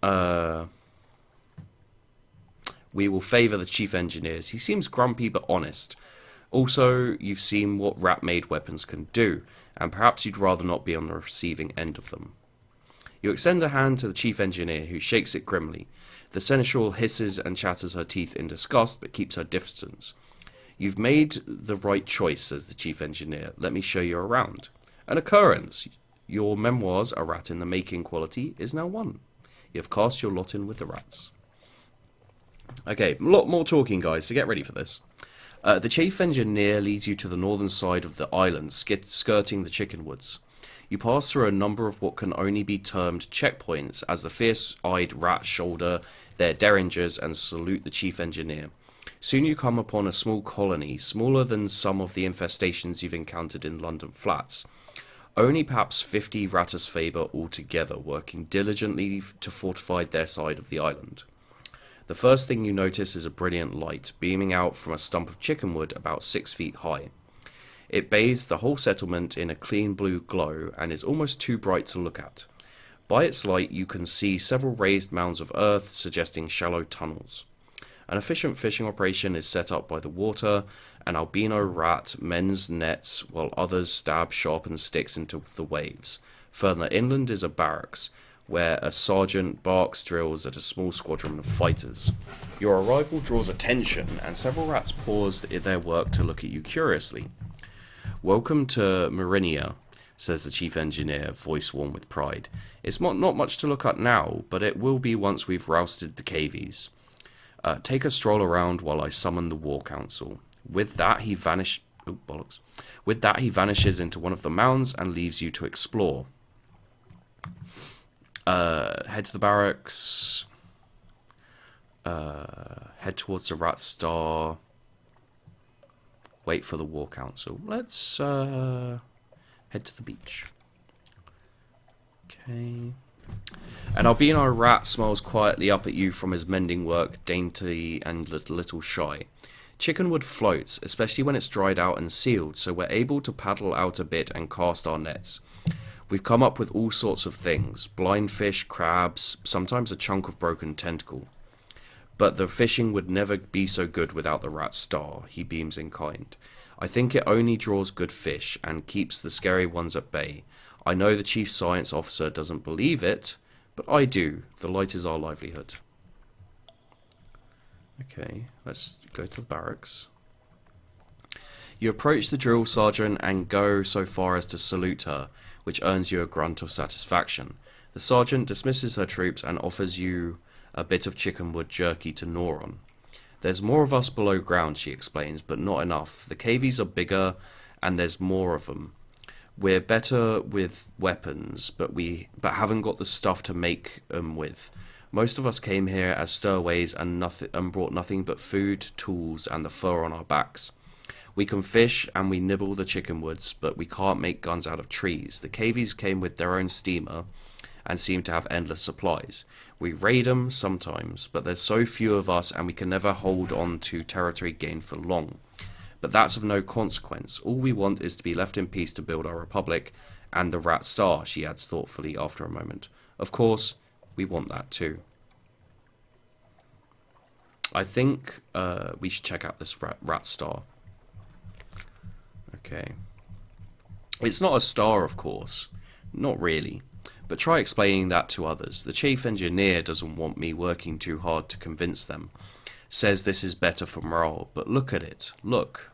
Uh, we will favour the chief engineers. He seems grumpy but honest. Also, you've seen what rat-made weapons can do, and perhaps you'd rather not be on the receiving end of them. You extend a hand to the chief engineer, who shakes it grimly. The seneschal hisses and chatters her teeth in disgust, but keeps her distance. You've made the right choice, says the chief engineer. Let me show you around. An occurrence. Your memoirs, A Rat in the Making quality, is now won. You have cast your lot in with the rats. Okay, a lot more talking, guys, so get ready for this. The chief engineer leads you to the northern side of the island, skirting the chicken woods. You pass through a number of what can only be termed checkpoints as the fierce-eyed rats shoulder their derringers and salute the chief engineer. Soon you come upon a small colony, smaller than some of the infestations you've encountered in London flats. Only perhaps 50 Rattus Faber altogether, working diligently to fortify their side of the island. The first thing you notice is a brilliant light, beaming out from a stump of chickenwood about 6 feet high. It bathes the whole settlement in a clean blue glow and is almost too bright to look at. By its light you can see several raised mounds of earth, suggesting shallow tunnels. An efficient fishing operation is set up by the water. An albino rat mends nets while others stab sharpened sticks into the waves. Further inland is a barracks, where a sergeant barks drills at a small squadron of fighters. Your arrival draws attention, and several rats pause their work to look at you curiously. Welcome to Marinia, says the chief engineer, voice warm with pride. It's not much to look at now, but it will be once we've rousted the cavies. Take a stroll around while I summon the war council. With that he vanishes into one of the mounds and leaves you to explore. Head to the barracks. Head towards the rat star. Wait for the war council. Let's head to the beach. Okay. An albino rat smiles quietly up at you from his mending work, dainty and little shy. Chickenwood floats, especially when it's dried out and sealed, so we're able to paddle out a bit and cast our nets. We've come up with all sorts of things. Blind fish, crabs, sometimes a chunk of broken tentacle. But the fishing would never be so good without the rat star, he beams in kind. I think it only draws good fish and keeps the scary ones at bay. I know the chief science officer doesn't believe it, but I do. The light is our livelihood. Okay, let's go to the barracks. You approach the drill sergeant and go so far as to salute her, which earns you a grunt of satisfaction. The sergeant dismisses her troops and offers you a bit of chickenwood jerky to gnaw on. There's more of us below ground, she explains, but not enough. The cavies are bigger and there's more of them. We're better with weapons, but haven't got the stuff to make them with. Most of us came here as stowaways and brought nothing but food, tools, and the fur on our backs. We can fish and we nibble the chickenwoods, but we can't make guns out of trees. The cavies came with their own steamer and seem to have endless supplies. We raid them sometimes, but there's so few of us and we can never hold on to territory gained for long. But that's of no consequence. All we want is to be left in peace to build our republic and the rat star, she adds thoughtfully after a moment. Of course, we want that too. I think we should check out this rat star. Okay. It's not a star, of course. Not really. But try explaining that to others. The chief engineer doesn't want me working too hard to convince them. Says this is better for morale. But look at it. Look.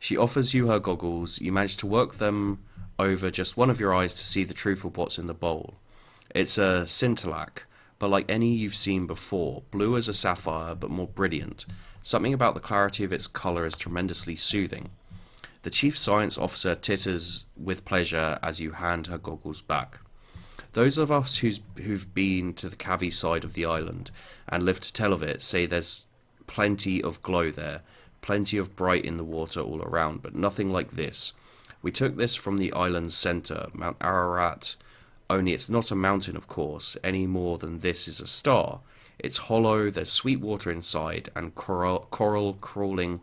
She offers you her goggles. You manage to work them over just one of your eyes to see the truth of what's in the bowl. It's a scintillac, but like any you've seen before. Blue as a sapphire, but more brilliant. Something about the clarity of its colour is tremendously soothing. The chief science officer titters with pleasure as you hand her goggles back. Those of us who've been to the Cavi side of the island and lived to tell of it say there's plenty of glow there, plenty of bright in the water all around, but nothing like this. We took this from the island's centre, Mount Ararat, only it's not a mountain, of course, any more than this is a star. It's hollow, there's sweet water inside, and coral crawling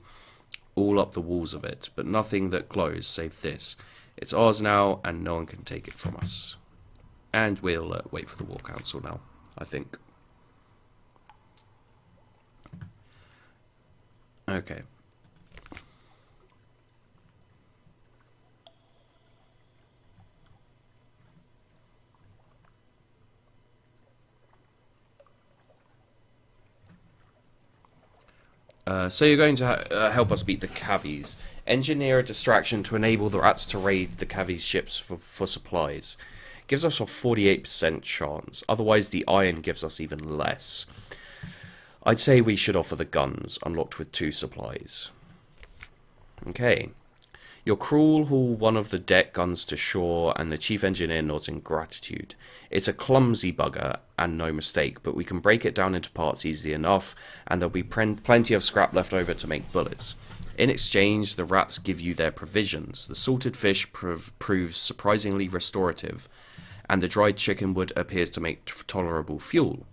all up the walls of it, but nothing that glows save this. It's ours now, and no one can take it from us. And we'll wait for the war council now. I think. Okay. So you're going to help us beat the cavies. Engineer a distraction to enable the rats to raid the cavies' ships for supplies. Gives us a 48% chance. Otherwise, the iron gives us even less. I'd say we should offer the guns, unlocked with 2 supplies. Okay. Your crew haul one of the deck guns to shore, and the chief engineer nods in gratitude. It's a clumsy bugger, and no mistake, but we can break it down into parts easily enough, and there'll be plenty of scrap left over to make bullets. In exchange, the rats give you their provisions. The salted fish proves surprisingly restorative, and the dried chicken wood appears to make tolerable fuel.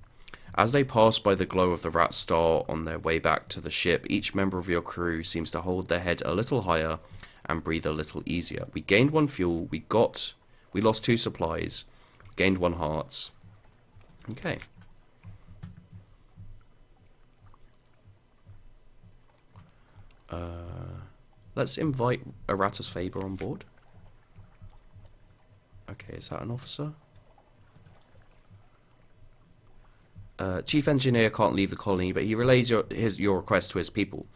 As they pass by the glow of the rat star on their way back to the ship, each member of your crew seems to hold their head a little higher and breathe a little easier. We gained 1 fuel, we lost 2 supplies, gained 1 hearts. Okay. Let's invite Errata's Faber on board. Okay, is that an officer? Chief Engineer can't leave the colony, but he relays your request to his people.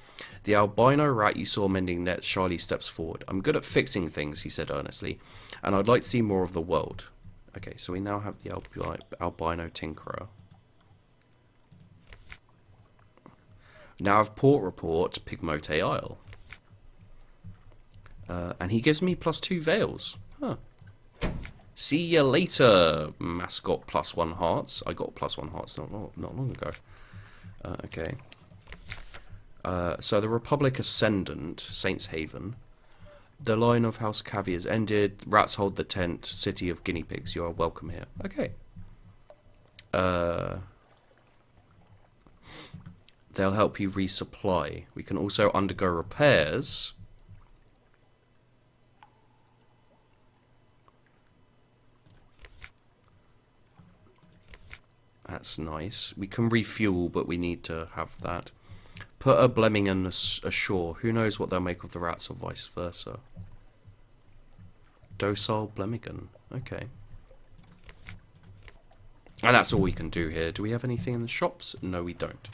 The albino rat you saw mending nets shyly steps forward. I'm good at fixing things, he said earnestly, and I'd like to see more of the world. Okay, so we now have the albino tinkerer. Now have port report, Pigmote Isle. And he gives me +2 veils. Huh. See you later, mascot +1 hearts. I got +1 hearts not long ago. Okay. So the Republic Ascendant, Saints Haven. The line of House Cavi has ended. Rats hold the tent. City of guinea pigs. You are welcome here. Okay. They'll help you resupply. We can also undergo repairs. That's nice. We can refuel, but we need to have that. Put a Blemmingen ashore. Who knows what they'll make of the rats or vice versa. Docile Blemmingen. Okay. And that's all we can do here. Do we have anything in the shops? No, we don't.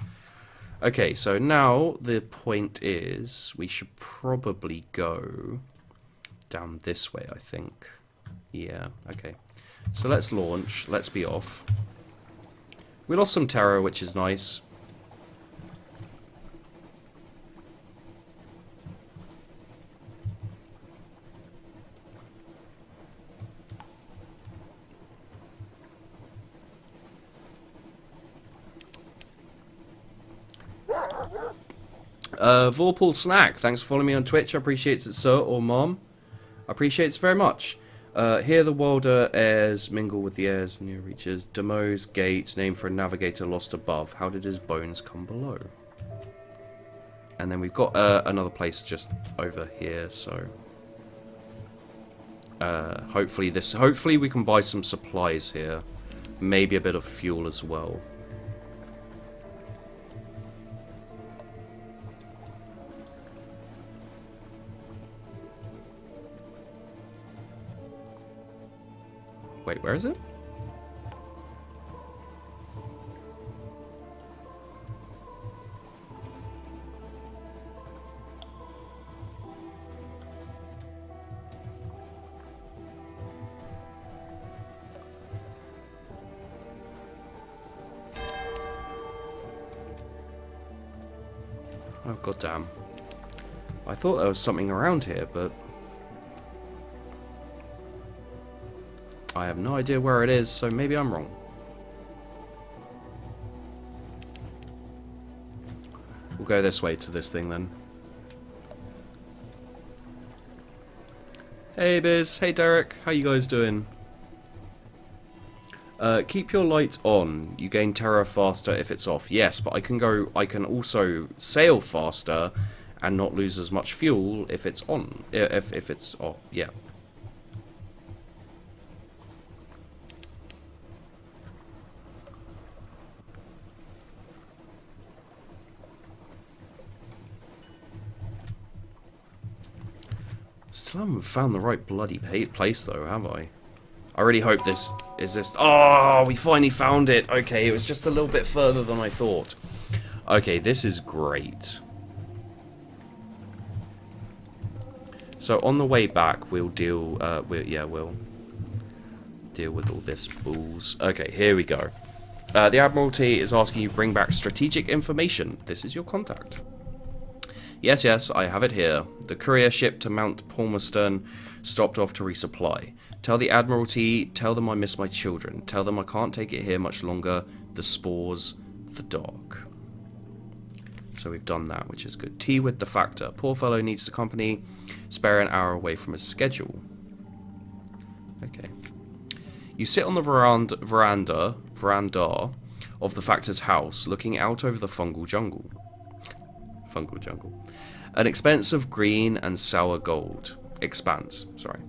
Okay, so now the point is we should probably go down this way, I think. Yeah, okay. So let's launch. Let's be off. We lost some terror, which is nice. Vorpal Snack, thanks for following me on Twitch. I appreciate it, sir or mom. I appreciate it very much. Here the wilder airs mingle with the airs near reaches. Demo's gate, named for a navigator lost above. How did his bones come below? And then we've got another place just over here, so hopefully we can buy some supplies here. Maybe a bit of fuel as well. Wait, where is it? Oh, goddamn. I thought there was something around here, but I have no idea where it is, so maybe I'm wrong. We'll go this way to this thing then. Hey Biz, hey Derek, how you guys doing? Keep your light on. You gain terror faster if it's off. Yes, but I can also sail faster and not lose as much fuel if it's on. If it's off, yeah. Still haven't found the right bloody place though, have I? I really hope this is this. Oh, we finally found it. Okay, it was just a little bit further than I thought. Okay, this is great. So on the way back, we'll deal. We'll deal with all this balls. Okay, here we go. The Admiralty is asking you to bring back strategic information. This is your contact. Yes, yes, I have it here. The courier ship to Mount Palmerston stopped off to resupply. Tell the Admiralty, tell them I miss my children. Tell them I can't take it here much longer. The spores, the dog. So we've done that, which is good. Tea with the Factor. Poor fellow needs the company. Spare an hour away from his schedule. Okay. You sit on the veranda of the Factor's house, looking out over the fungal jungle. An expanse of green and sour gold. Sorry.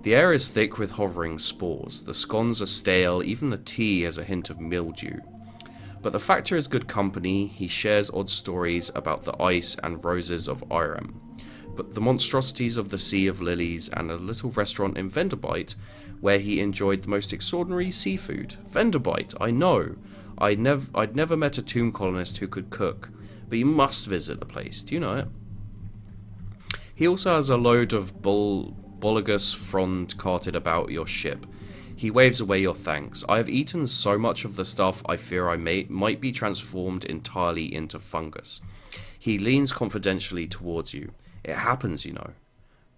The air is thick with hovering spores. The scones are stale, even the tea has a hint of mildew. But the Factor is good company. He shares odd stories about the ice and roses of Irem, but the monstrosities of the Sea of Lilies, and a little restaurant in Venderbite where he enjoyed the most extraordinary seafood. Venderbite, I know. I'd never met a tomb colonist who could cook, but you must visit the place. Do you know it? He also has a load of Bolagus frond carted about your ship. He waves away your thanks. I have eaten so much of the stuff I fear I might be transformed entirely into fungus. He leans confidentially towards you. It happens, you know.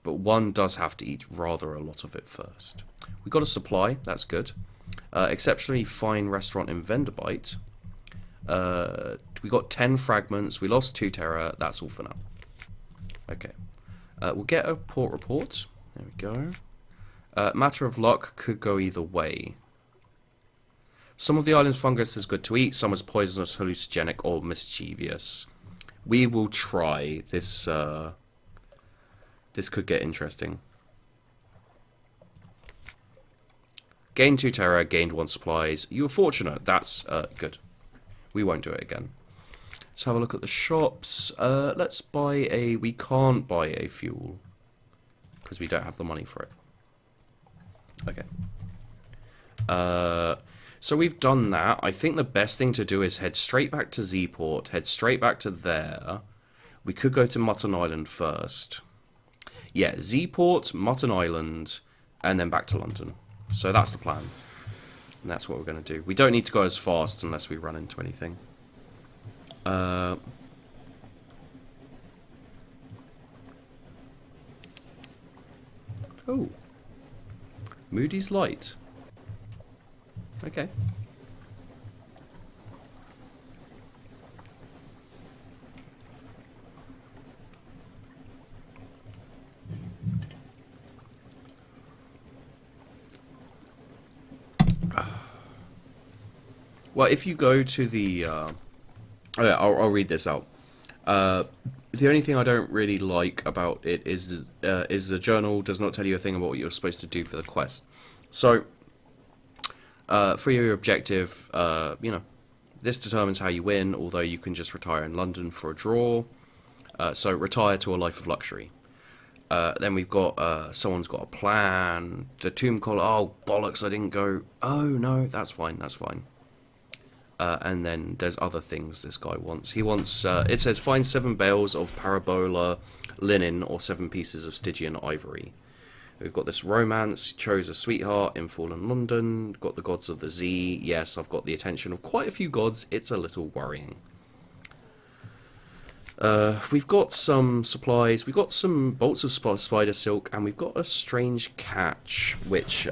But one does have to eat rather a lot of it first. We got a supply, that's good. Exceptionally fine restaurant in Venderbite. We got 10 fragments. We lost 2 terror. That's all for now. Okay. We'll get a port report. There we go. Matter of luck could go either way. Some of the island's fungus is good to eat. Some is poisonous, hallucinogenic, or mischievous. We will try this. This could get interesting. Gained 2 terror, gained 1 supplies. You were fortunate. That's good. We won't do it again. Let's have a look at the shops. Let's buy a... We can't buy a fuel, because we don't have the money for it. Okay. So we've done that. I think the best thing to do is head straight back to Zport, head straight back to there. We could go to Mutton Island first. Yeah, Zport, Mutton Island, and then back to London. So that's the plan. And that's what we're going to do. We don't need to go as fast unless we run into anything. Oh. Moody's Light. Okay. Well, if you go to the... I'll read this out. The only thing I don't really like about it is the journal does not tell you a thing about what you're supposed to do for the quest. So, for your objective, you know, this determines how you win, although you can just retire in London for a draw. So, retire to a life of luxury. Then we've got, someone's got a plan. The tomb caller, oh, bollocks, I didn't go. Oh, no, that's fine, that's fine. And then there's other things this guy wants. He wants, it says, find 7 bales of parabola linen or 7 pieces of Stygian ivory. We've got this romance, chose a sweetheart in fallen London, got the gods of the Z. Yes, I've got the attention of quite a few gods. It's a little worrying. We've got some supplies. We've got some bolts of spider silk, and we've got a strange catch, which,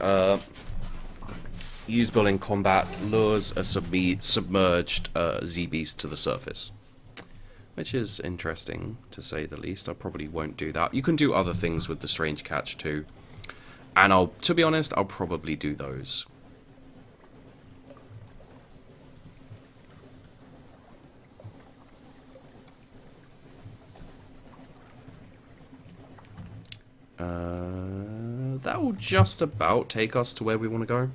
usable in combat, lures a submerged Z-beast to the surface. Which is interesting, to say the least. I probably won't do that. You can do other things with the strange catch too. And to be honest, I'll probably do those. That will just about take us to where we want to go.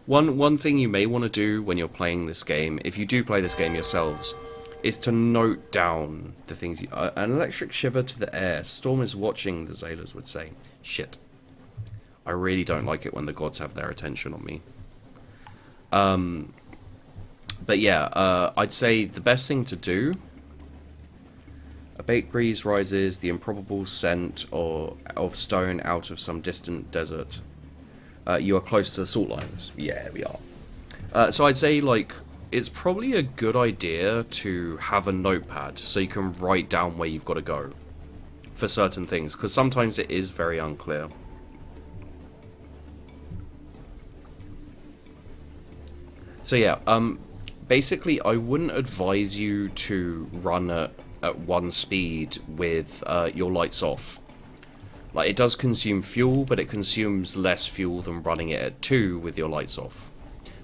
One thing you may want to do when you're playing this game, if you do play this game yourselves, is to note down the things. An electric shiver to the air. Storm is watching, the sailors would say. Shit. I really don't like it when the gods have their attention on me. But yeah, I'd say the best thing to do. A baked breeze rises, the improbable scent of stone out of some distant desert. You are close to the salt lines. Yeah, we are. So I'd say, like, it's probably a good idea to have a notepad so you can write down where you've got to go for certain things, because sometimes it is very unclear. So yeah, basically I wouldn't advise you to run at 1 speed with your lights off. Like, it does consume fuel, but it consumes less fuel than running it at 2 with your lights off.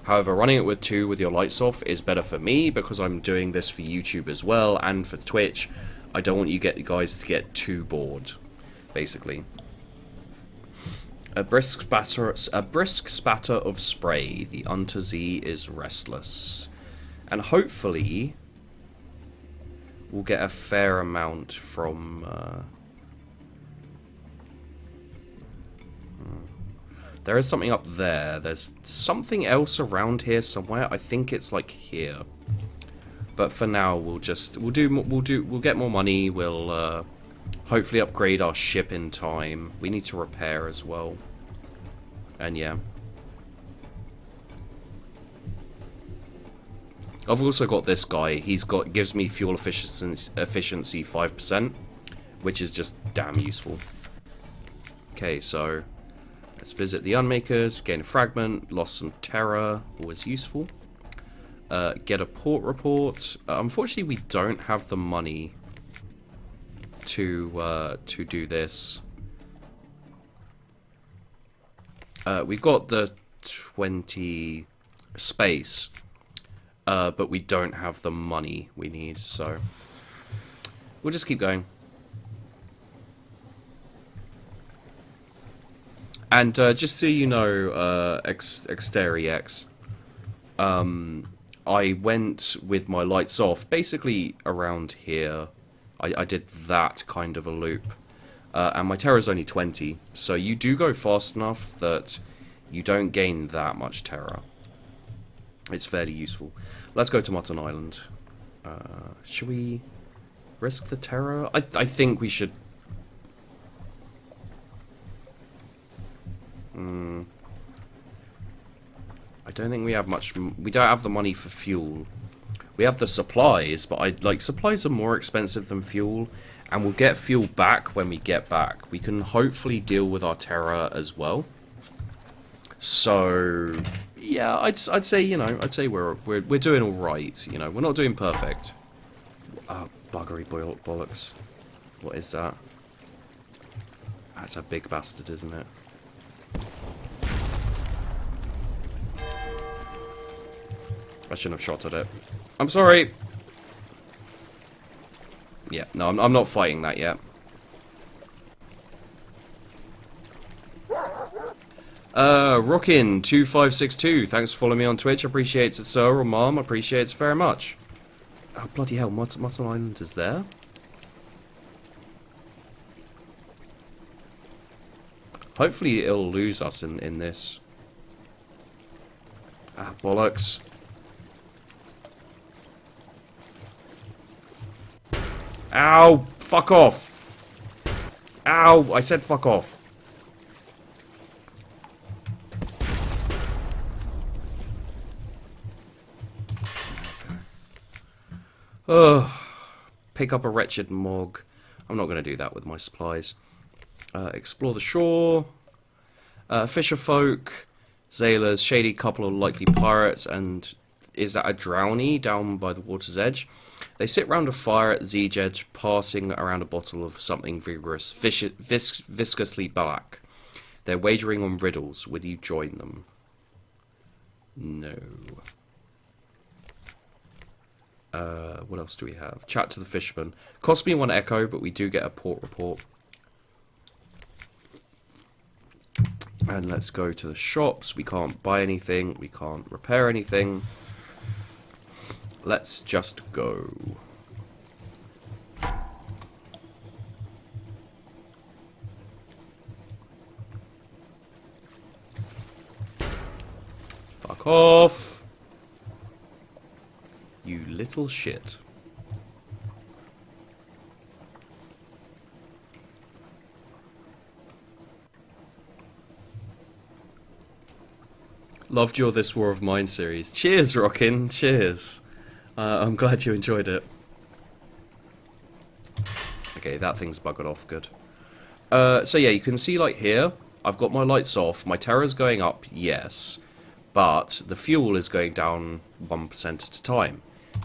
However, running it with 2 with your lights off is better for me because I'm doing this for YouTube as well and for Twitch. I don't want you guys to get too bored, basically. A brisk spatter of spray. The Untersee is restless. And hopefully we'll get a fair amount from there is something up there. There's something else around here somewhere. I think it's like here. But for now, we'll get more money. We'll hopefully upgrade our ship in time. We need to repair as well. And yeah. I've also got this guy. Gives me fuel efficiency 5%, which is just damn useful. Okay, so let's visit the Unmakers, gain a fragment, lost some terror, always useful. Get a port report. Unfortunately, we don't have the money to do this. We've got the 20 space, but we don't have the money we need, so we'll just keep going. And just so you know, Exteriex, I went with my lights off, basically around here. I did that kind of a loop. And my terror's only 20, so you do go fast enough that you don't gain that much terror. It's fairly useful. Let's go to Mutton Island. Should we risk the terror? I think we should. I don't think we have much. We don't have the money for fuel. We have the supplies, but supplies are more expensive than fuel, and we'll get fuel back when we get back. We can hopefully deal with our terror as well. So yeah, I'd say, you know, we're doing all right. You know, we're not doing perfect. Oh, buggery bollocks! What is that? That's a big bastard, isn't it? I shouldn't have shot at it. I'm sorry. Yeah, no, I'm not fighting that yet. Rockin2562, thanks for following me on Twitch. Appreciates it, sir, or mom. Appreciates very much. Oh, bloody hell, Mutton Island is there? Hopefully it'll lose us in this. Ah, bollocks. Ow! Fuck off! Ow! I said fuck off. Ugh. Pick up a wretched mog. I'm not going to do that with my supplies. Explore the shore. Fisher folk. Sailors. Shady couple of likely pirates. And is that a drowny down by the water's edge? They sit round a fire at the siege edge, passing around a bottle of something vigorous, viscously black. They're wagering on riddles. Would you join them? No. What else do we have? Chat to the fisherman. Cost me 1 echo, but we do get a port report. And let's go to the shops. We can't buy anything. We can't repair anything. Let's just go. Fuck off! You little shit. Loved your This War of Mine series. Cheers, Rockin'. Cheers. I'm glad you enjoyed it. Okay, that thing's buggered off. Good. So yeah, you can see like here, I've got my lights off. My terror's going up, yes. But the fuel is going down 1% at a time.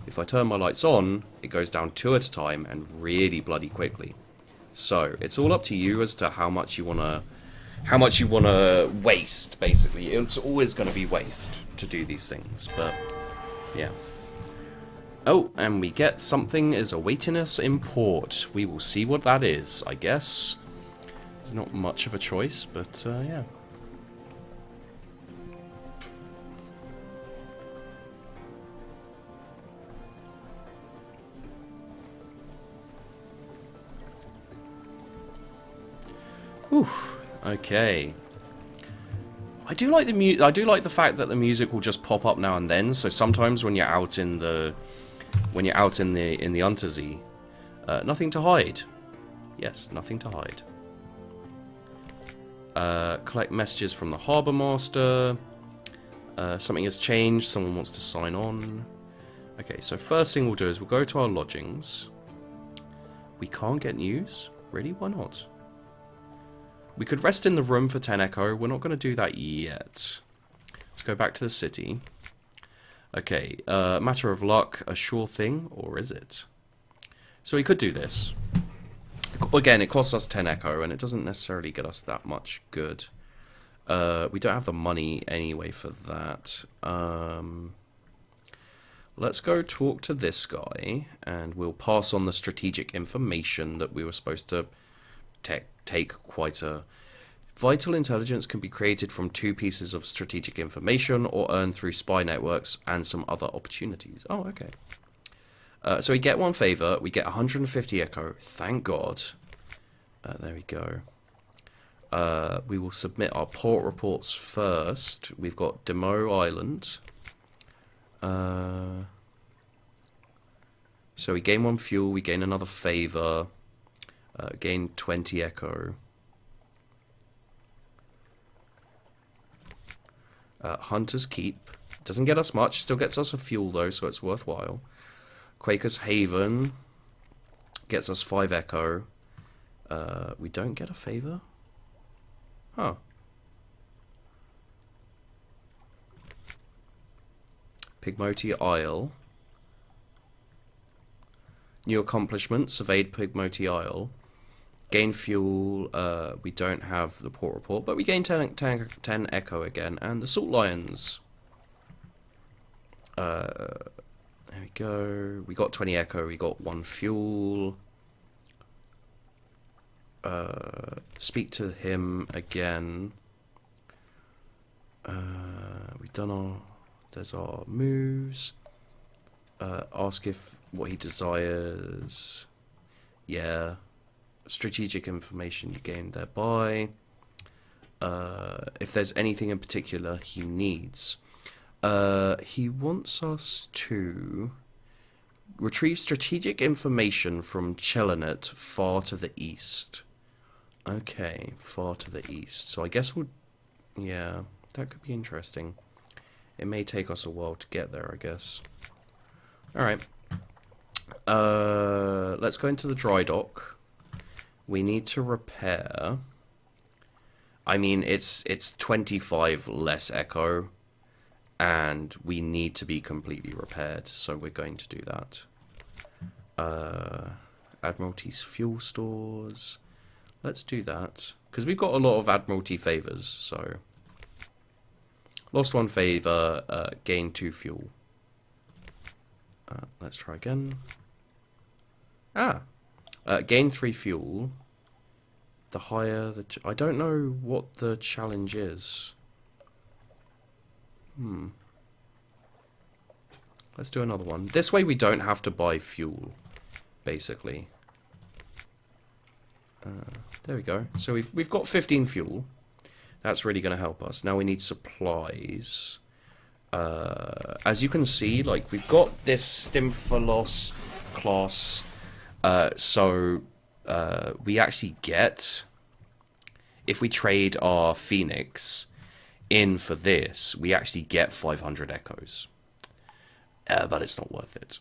If I turn my lights on, it goes down 2 at a time and really bloody quickly. So it's all up to you as to how much you wanna waste. Basically, it's always going to be waste to do these things. But yeah. Oh, and we get something is awaiting us in port. We will see what that is. I guess there's not much of a choice, but yeah. Whew. Okay. I do like the fact that the music will just pop up now and then. So sometimes when you're out in the Untersee, nothing to hide. Yes, nothing to hide. Collect messages from the harbour master. Something has changed. Someone wants to sign on. Okay, so first thing we'll do is we'll go to our lodgings. We can't get news? Really? Why not? We could rest in the room for 10 echo. We're not going to do that yet. Let's go back to the city. Okay, matter of luck, a sure thing, or is it? So we could do this. Again, it costs us 10 echo, and it doesn't necessarily get us that much good. We don't have the money anyway for that. Let's go talk to this guy, and we'll pass on the strategic information that we were supposed to take quite a... Vital intelligence can be created from 2 pieces of strategic information or earned through spy networks and some other opportunities. Oh, okay. So we get 1 favor. We get 150 echo. Thank God. There we go. We will submit our port reports first. We've got Demo Island. So we gain 1 fuel. We gain another favor. Gain 20 echo. Hunter's Keep. Doesn't get us much. Still gets us a fuel though, so it's worthwhile. Quaker's Haven. Gets us 5 echo. We don't get a favor? Huh. Pygmoti Isle. New accomplishment. Surveyed Pygmoti Isle. Gain fuel, we don't have the port report, but we gain 10 echo again, and the Salt Lions. There we go. We got 20 echo, we got 1 fuel. Speak to him again. We've done our... There's our moves. Ask if what he desires. Yeah. Strategic information you gain thereby. If there's anything in particular he needs. He wants us to retrieve strategic information from Chelanet far to the east. Okay, far to the east. So I guess we'll... Yeah, that could be interesting. It may take us a while to get there, I guess. Alright. Let's go into the dry dock. We need to repair. I mean, it's 25 less echo, and we need to be completely repaired, so we're going to do that. Admiralty's fuel stores. Let's do that, because we've got a lot of Admiralty favors, so... Lost 1 favor, gained 2 fuel. Let's try again. Gain 3 fuel. The higher the... I don't know what the challenge is. Let's do another one. This way we don't have to buy fuel, basically. There we go. So we've got 15 fuel. That's really going to help us. Now we need supplies. as you can see, like, we've got this Stymphalos class, so we actually get, if we trade our Phoenix in for this, we actually get 500 echoes, but it's not worth it.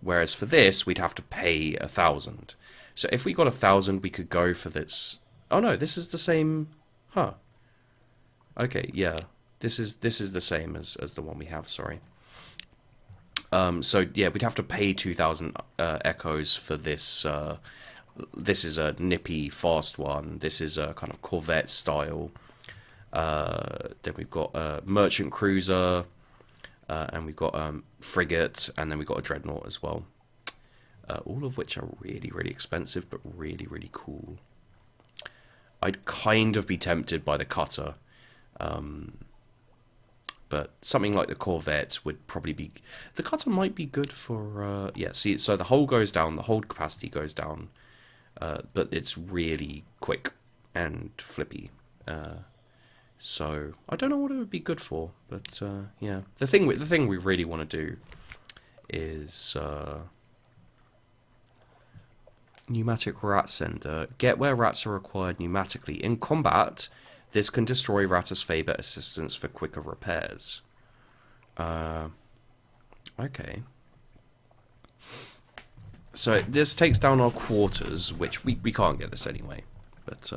Whereas for this, we'd have to pay 1,000. So if we got 1,000, we could go for this. Oh no, this is the same. Huh. Okay, yeah. This is the same as the one we have. Sorry. So yeah, we'd have to pay 2,000 echoes for this. This is a nippy, fast one. This is a kind of Corvette style. Then we've got a merchant cruiser, and we've got frigate, and then we've got a dreadnought as well. All of which are really, really expensive, but really, really cool. I'd kind of be tempted by the cutter. But something like the Corvette would probably be... The cutter might be good for... yeah, see, so the hull goes down, the hold capacity goes down, but it's really quick and flippy. So I don't know what it would be good for, but yeah. The thing we really want to do is pneumatic rat sender. Get where rats are required pneumatically. In combat, this can destroy Rattus Faber assistance for quicker repairs. Okay. So this takes down our quarters, which we can't get this anyway. But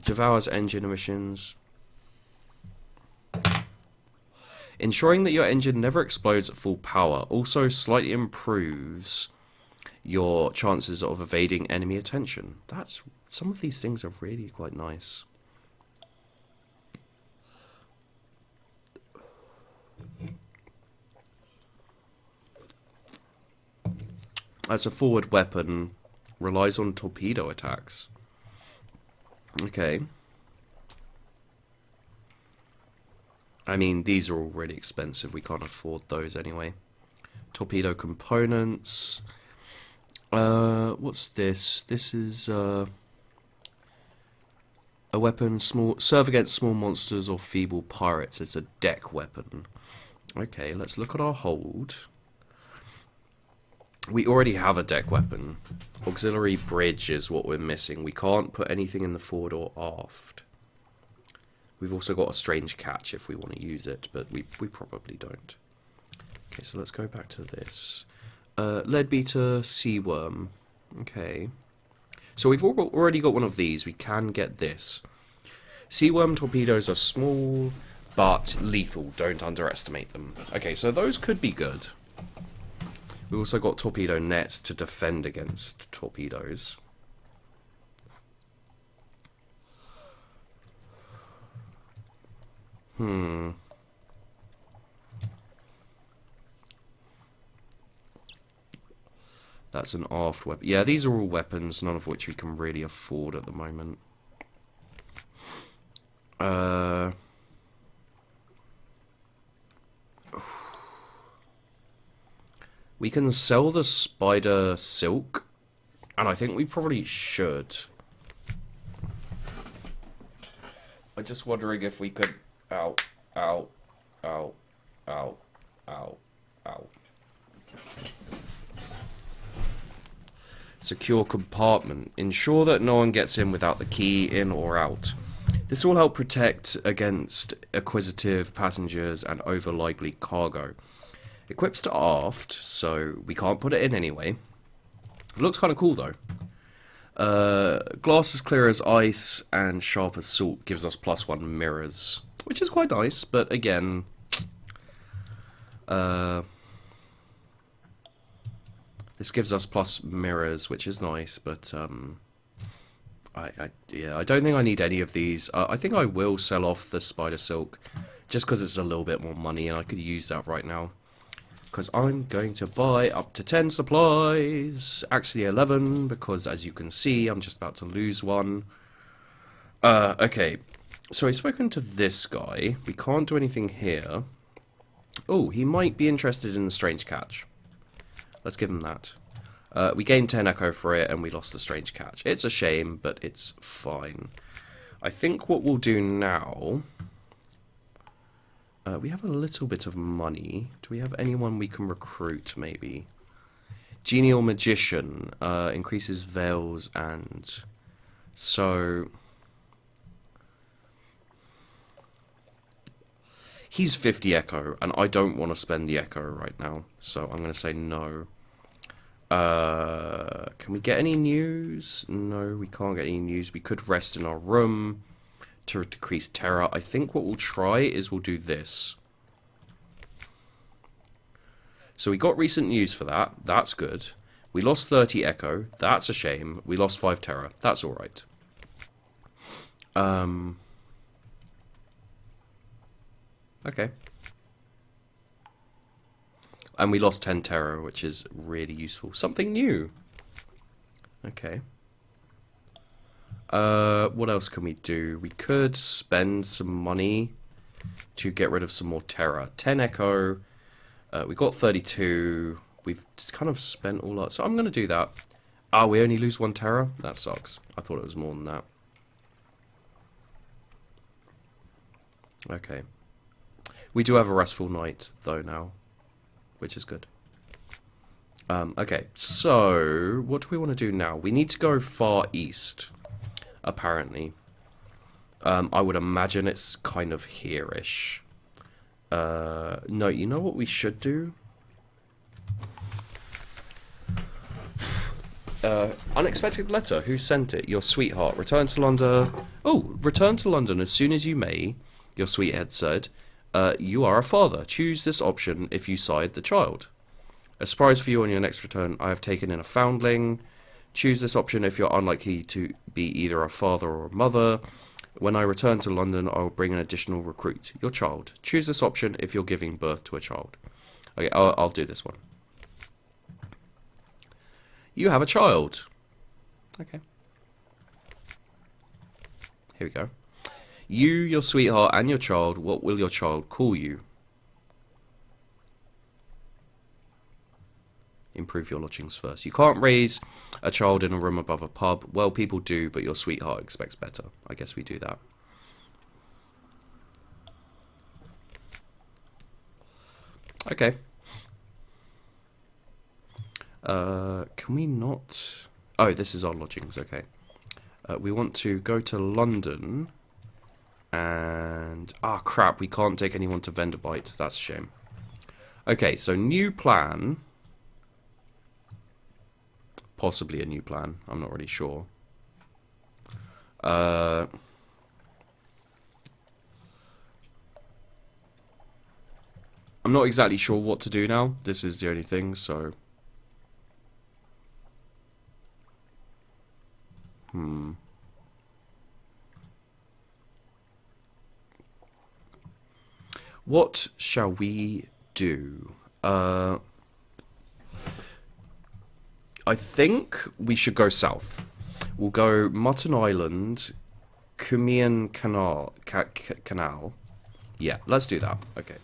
devours engine emissions. Ensuring that your engine never explodes at full power also slightly improves your chances of evading enemy attention. Some of these things are really quite nice. As a forward weapon, relies on torpedo attacks. Okay. I mean, these are all really expensive. We can't afford those anyway. Torpedo components. What's this? This is a weapon. Serve against small monsters or feeble pirates. It's a deck weapon. Okay, let's look at our hold. We already have a deck weapon. Auxiliary bridge is what we're missing. We can't put anything in the forward or aft. We've also got a strange catch if we want to use it, but we probably don't. Okay, so let's go back to this. Leadbeater sea worm. Okay. So we've already got one of these. We can get this. Sea worm torpedoes are small, but lethal. Don't underestimate them. Okay, so those could be good. We've also got torpedo nets to defend against torpedoes. That's an aft weapon. Yeah, these are all weapons, none of which we can really afford at the moment. We can sell the spider silk, and I think we probably should. I'm just wondering if we could... Ow, ow, ow, ow, ow, ow. Secure compartment. Ensure that no one gets in without the key in or out. This will help protect against acquisitive passengers and over lively cargo. Equips to aft, so we can't put it in anyway. It looks kind of cool though. Glass as clear as ice and sharp as salt gives us +1 mirrors, which is quite nice, but again, this gives us plus mirrors, which is nice, but yeah, I don't think I need any of these. I think I will sell off the spider silk, just because it's a little bit more money, and I could use that right now. Because I'm going to buy up to 10 supplies, actually 11, because as you can see, I'm just about to lose one. Okay, so I've spoken to this guy. We can't do anything here. Oh, he might be interested in the strange catch. Let's give him that. We gained 10 echo for it, and we lost the strange catch. It's a shame, but it's fine. I think what we'll do now We have a little bit of money. Do we have anyone we can recruit, maybe? Genial Magician. Increases veils and... So... He's 50 echo, and I don't want to spend the echo right now. So I'm going to say no. Can we get any news? No, we can't get any news. We could rest in our room to decrease terror. I think what we'll try is we'll do this. So we got recent news for that. That's good. We lost 30 echo. That's a shame. We lost 5 terror. That's alright. Okay. And we lost 10 terror, which is really useful. Something new. Okay. What else can we do? We could spend some money to get rid of some more terror. 10 echo. We got 32. We've kind of spent all our... So I'm going to do that. Ah, we only lose 1 terror? That sucks. I thought it was more than that. Okay. We do have a restful night, though, now. Which is good. Okay, so... What do we want to do now? We need to go far east. Apparently. I would imagine it's kind of here-ish. No, you know what we should do? Unexpected letter. Who sent it? Your sweetheart. Return to London. Oh, return to London as soon as you may. Your sweetheart said. You are a father. Choose this option if you side the child. A surprise for you on your next return. I have taken in a foundling. Choose this option if you're unlikely to be either a father or a mother. When I return to London, I will bring an additional recruit. Your child. Choose this option if you're giving birth to a child. Okay, I'll do this one. You have a child. Okay. Here we go. You, your sweetheart, and your child, what will your child call you? Improve your lodgings first. You can't raise a child in a room above a pub. Well, people do, but your sweetheart expects better. I guess we do that. Okay. Can we not... Oh, this is our lodgings, okay. We want to go to London... And... Ah, crap, we can't take anyone to Venderbite. That's a shame. Okay, so new plan. Possibly a new plan. I'm not really sure. I'm not exactly sure what to do now. This is the only thing, so... What shall we do? I think we should go south. We'll go Mutton Island, Cumian Canal. Canal. Yeah, let's do that. Okay.